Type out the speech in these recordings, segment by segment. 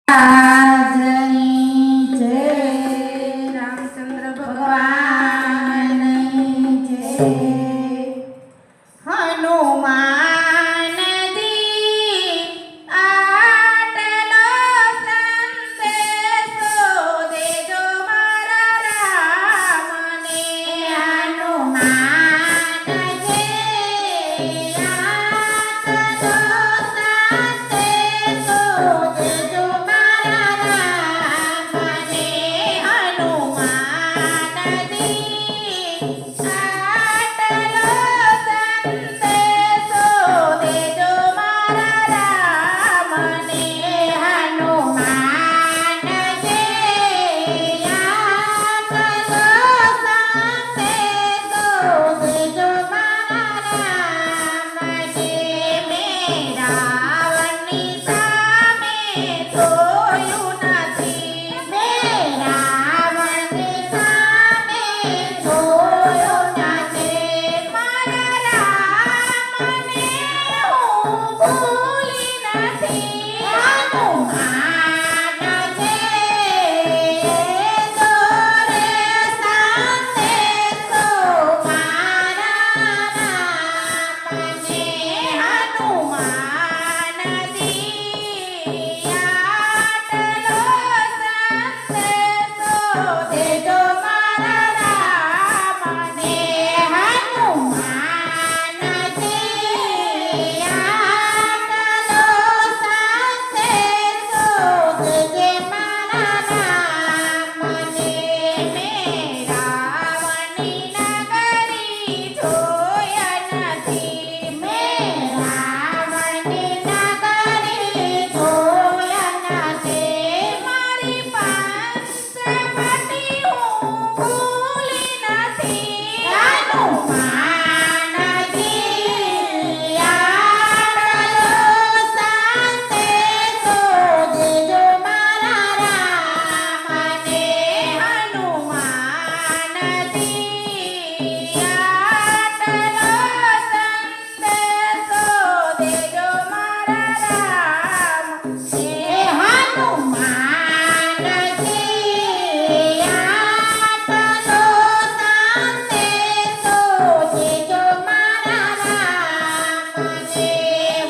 રાજની જય, રામચંદ્ર ભગવાનની જય. હનુમાનજી આટલો સંદેશો દેજો મારા રામને. હનુમાનજી આટલો સંદેશો દેજો મારા રામને. હનુમાનજી આટલો સંદેશો દેજો મારા રામને. હનુમાનજી આટલો સંદેશો દેજો મારા રામને. મેં રાવણની સામે જોયું નથી. મેં રાવણની સામે જોયું નથી. મારા રામને હું ભૂલી નથી. હનુમાનજી દોરે સંદેશો મારા રામને. હનુમાનજી આટલો સંદેશો દેજો મારા રામને. હનુમાનજી આટલો સંદેશો દેજે મારા રામને. મેં રાવણની નગરી જોયા નથી. મેં રાવણની નગરી જોયા નથી. મારી પંચવટી હું ભૂલી નથી. હનુમાનજી આટલો સંદેશો દેજો મારા રામને. હનુમાનજી આટલો સંદેશો દેજો મારા રામને. હનુમાનજી આટલો સંદેશો દેજો મારા રામને.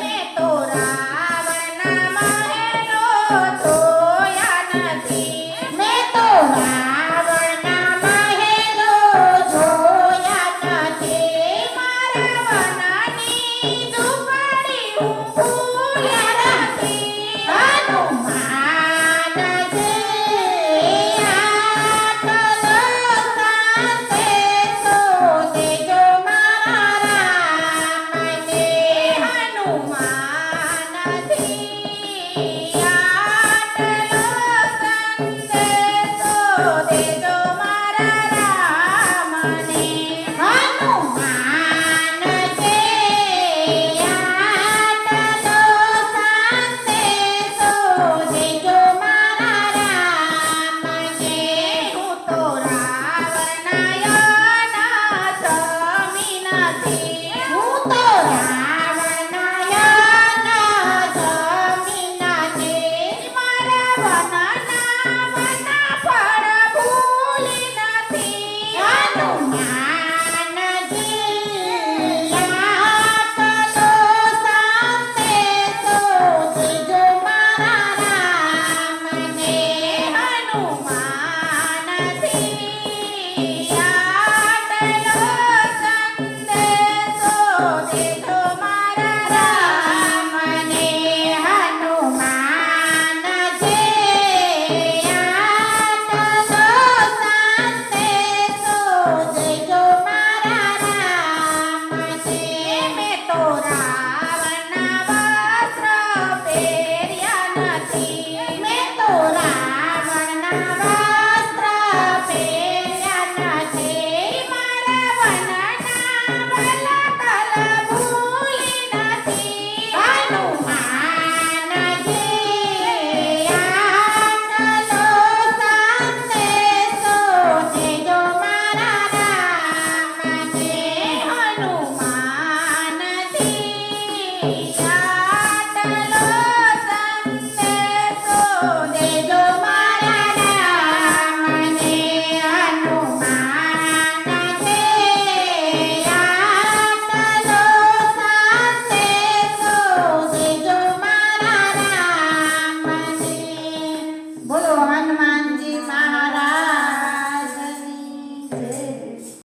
મેં તો રાવણના મહેલો જોયા નથી. મેં તો રાવણના મહેલો જોયા નથી. મારા વનની ઝૂંપડી હું ભૂલ્યા નથી. હનુમાનજી આટલો સંદેશો દેજો મારા રામને. હનુમાનજી આટલો સંદેશો દેજો મારા રામને. હનુમાનજી આટલો સંદેશો દેજો મારા રામને. હું તો રાવણના સમી નથી. હું તો રાવણના સમી નથી. મારા વનના ફળ ભૂલી નથી. હનુમાનજી આટલો સંદેશો દેજો મારા રામને. હનુમાનજી આટલો સંદેશો દેજો મારા રામને. હનુમાનજી આટલો સંદેશો દેજો મારા રામને. મેં તો રાવણના વસ્ત્ર પહેર્યા નથી.